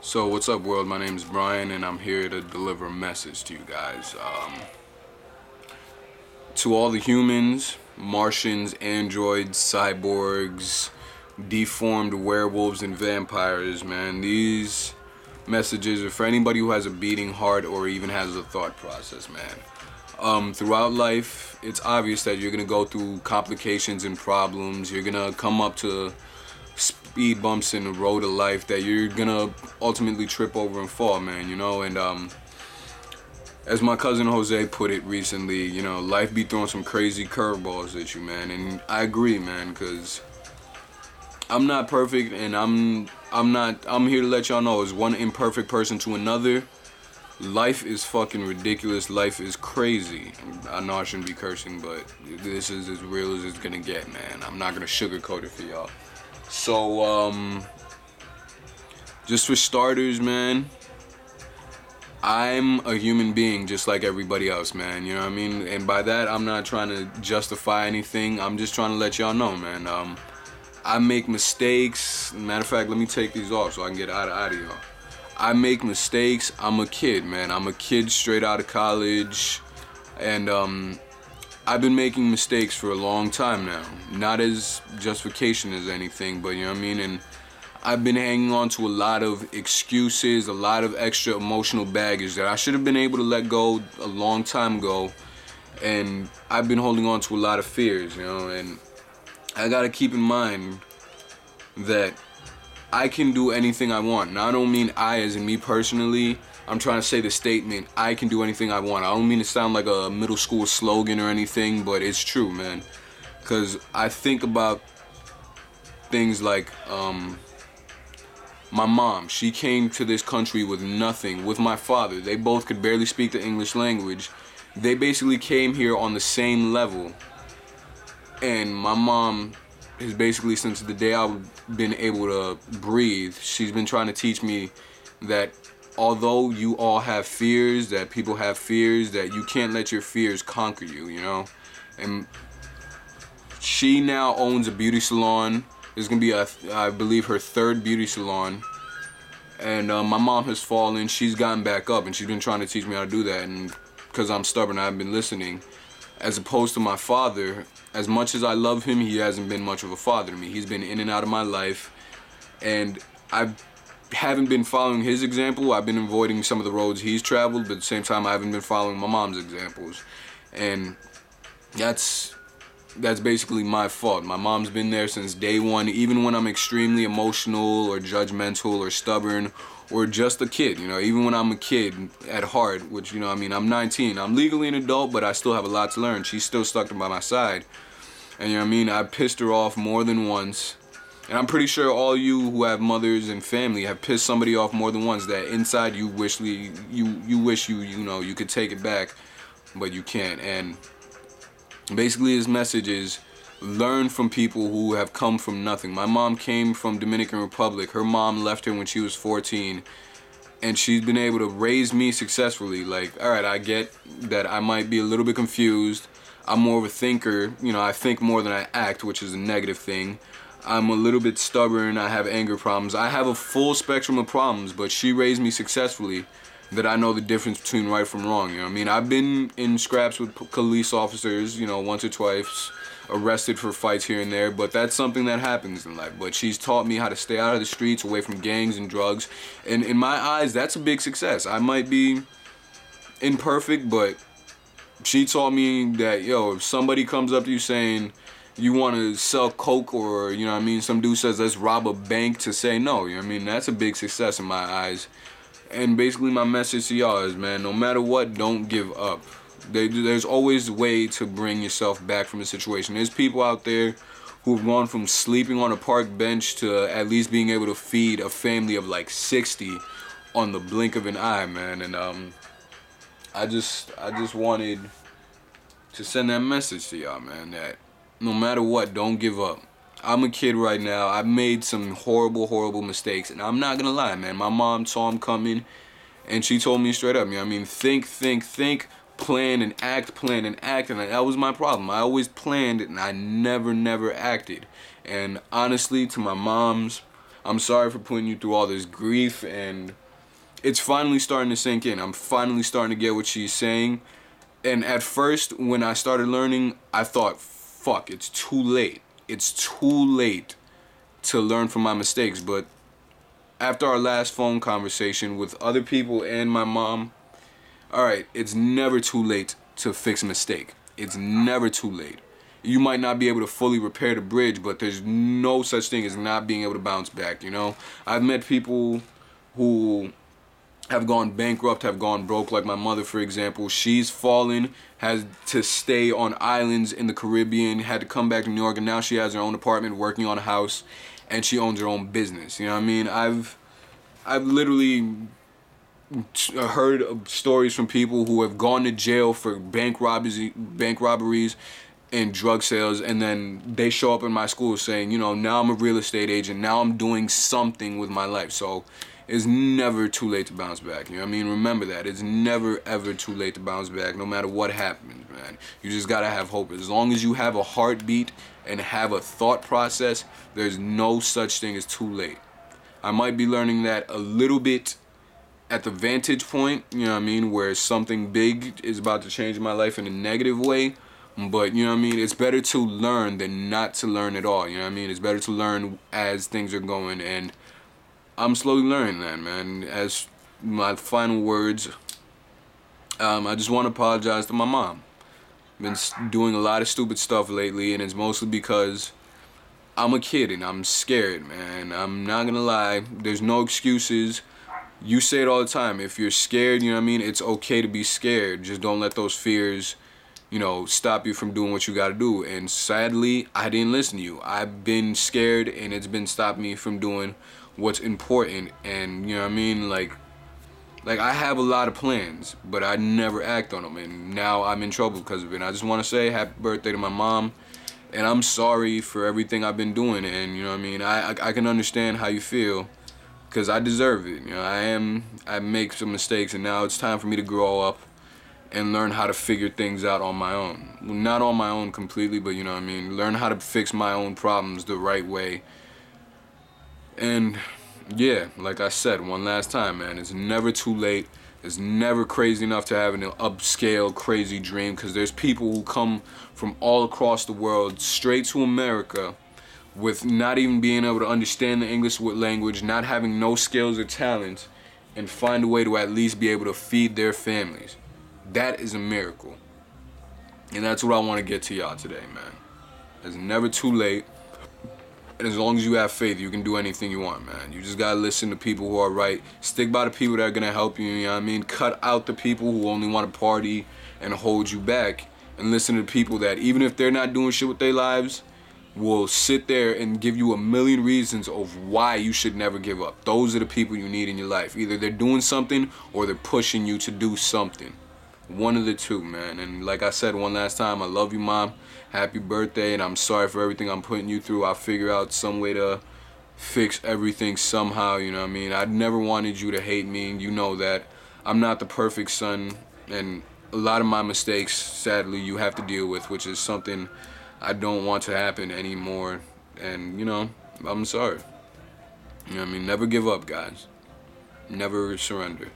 So what's up, world? My name is Brian, and I'm here to deliver a message to you guys. To all the humans, Martians, androids, cyborgs, deformed werewolves, and vampires, man, these messages are for anybody who has a beating heart or even has a thought process, man. Throughout life, it's obvious that you're gonna go through complications and problems. You're gonna come up to speed bumps in the road of life that you're gonna ultimately trip over and fall, man, and as my cousin Jose put it recently, life be throwing some crazy curveballs at you, man. And I agree, man, because I'm not perfect, and I'm here to let y'all know, as one imperfect person to another, life is fucking ridiculous. Life is crazy. I know I shouldn't be cursing, but this is as real as it's gonna get, man. I'm not gonna sugarcoat it for y'all. So, just for starters, man, I'm a human being just like everybody else, man. You know what I mean? And by that, I'm not trying to justify anything. I'm just trying to let y'all know, man. I make mistakes. Matter of fact, let me take these off so I can get out of y'all. I make mistakes. I'm a kid, man. I'm a kid straight out of college. And, I've been making mistakes for a long time now. Not as justification as anything, but you know what I mean? And I've been hanging on to a lot of excuses, a lot of extra emotional baggage that I should have been able to let go a long time ago. And I've been holding on to a lot of fears, and I gotta keep in mind that I can do anything I want. Now, I don't mean I as in me personally. I'm trying to say the statement, I can do anything I want. I don't mean to sound like a middle school slogan or anything, but it's true, man. Because I think about things like, my mom, she came to this country with nothing, with my father. They both could barely speak the English language. They basically came here on the same level. And my mom has basically, since the day I've been able to breathe, she's been trying to teach me that although you all have fears, that people have fears, that you can't let your fears conquer you, And she now owns a beauty salon. It's gonna be, I believe, her third beauty salon. And my mom has fallen. She's gotten back up, and she's been trying to teach me how to do that. And because I'm stubborn, I've been listening. As opposed to my father, as much as I love him, he hasn't been much of a father to me. He's been in and out of my life, and I haven't been following his example. I've been avoiding some of the roads he's traveled, but at the same time, I haven't been following my mom's examples. And that's basically my fault. My mom's been there since day one, even when I'm extremely emotional or judgmental or stubborn or just a kid, even when I'm a kid at heart, which, I'm 19. I'm legally an adult, but I still have a lot to learn. She's still stuck by my side. And I pissed her off more than once. And I'm pretty sure all you who have mothers and family have pissed somebody off more than once, that inside you wish you could take it back, but you can't. And basically his message is, learn from people who have come from nothing. My mom came from Dominican Republic. Her mom left her when she was 14, and she's been able to raise me successfully. Like, all right, I get that I might be a little bit confused. I'm more of a thinker. I think more than I act, which is a negative thing. I'm a little bit stubborn. I have anger problems. I have a full spectrum of problems, but she raised me successfully that I know the difference between right from wrong. I've been in scraps with police officers, once or twice, arrested for fights here and there, but that's something that happens in life. But she's taught me how to stay out of the streets, away from gangs and drugs. And in my eyes, that's a big success. I might be imperfect, but she taught me that, if somebody comes up to you saying you want to sell coke, or some dude says let's rob a bank, to say no, that's a big success in my eyes. And basically my message to y'all is, man, no matter what, don't give up. There's always a way to bring yourself back from a situation. There's people out there who've gone from sleeping on a park bench to at least being able to feed a family of like 60 on the blink of an eye, man. And I just wanted to send that message to y'all, man, that no matter what, don't give up. I'm a kid right now. I've made some horrible, horrible mistakes, and I'm not gonna lie, man. My mom saw them coming, and she told me straight up, think, plan and act, and that was my problem. I always planned, and I never acted. And honestly, to my moms, I'm sorry for putting you through all this grief, and it's finally starting to sink in. I'm finally starting to get what she's saying. And at first, when I started learning, I thought, fuck, it's too late. It's too late to learn from my mistakes. But after our last phone conversation with other people and my mom, all right, it's never too late to fix a mistake. It's never too late. You might not be able to fully repair the bridge, but there's no such thing as not being able to bounce back, you know? I've met people who have gone bankrupt, have gone broke, like my mother, for example. She's fallen, has to stay on islands in the Caribbean, had to come back to New York, and now she has her own apartment, working on a house, and she owns her own business. You know what I mean? I've literally heard of stories from people who have gone to jail for bank robberies and drug sales, and then they show up in my school saying, you know, now I'm a real estate agent, now I'm doing something with my life. So it's never too late to bounce back. You know what I mean? Remember that. It's never ever too late to bounce back, no matter what happens, man. You just gotta have hope. As long as you have a heartbeat and have a thought process, there's no such thing as too late. I might be learning that a little bit at the vantage point, you know what I mean, where something big is about to change my life in a negative way. But, you know what I mean, it's better to learn than not to learn at all. You know what I mean? It's better to learn as things are going, and I'm slowly learning that, man. As my final words, I just want to apologize to my mom. Been doing a lot of stupid stuff lately, and it's mostly because I'm a kid and I'm scared, man. I'm not gonna lie, there's no excuses. You say it all the time. If you're scared, you know what I mean, it's okay to be scared. Just don't let those fears, you know, stop you from doing what you gotta do. And sadly, I didn't listen to you. I've been scared, and it's been stopping me from doing what's important. And you know what I mean, like I have a lot of plans, but I never act on them, and now I'm in trouble because of it. And I just want to say happy birthday to my mom, and I'm sorry for everything I've been doing. And you know what I mean, I can understand how you feel, because I deserve it. You know, I make some mistakes, and now it's time for me to grow up and learn how to figure things out on my own. Well, not on my own completely, but you know what I mean, learn how to fix my own problems the right way. And yeah, like I said one last time, man, it's never too late. It's never crazy enough to have an upscale crazy dream, because there's people who come from all across the world straight to America with not even being able to understand the English language, not having no skills or talents, and find a way to at least be able to feed their families. That is a miracle. And that's what I want to get to y'all today, man. It's never too late. And as long as you have faith, you can do anything you want, man. You just gotta listen to people who are right. Stick by the people that are gonna help you, you know what I mean? Cut out the people who only want to party and hold you back. And listen to people that, even if they're not doing shit with their lives, will sit there and give you a million reasons of why you should never give up. Those are the people you need in your life. Either they're doing something or they're pushing you to do something. One of the two, man. And like I said one last time, I love you, Mom. Happy birthday, and I'm sorry for everything I'm putting you through. I'll figure out some way to fix everything somehow, you know what I mean? I never wanted you to hate me, and you know that. I'm not the perfect son, and a lot of my mistakes, sadly, you have to deal with, which is something I don't want to happen anymore. And, you know, I'm sorry. You know what I mean? Never give up, guys. Never surrender.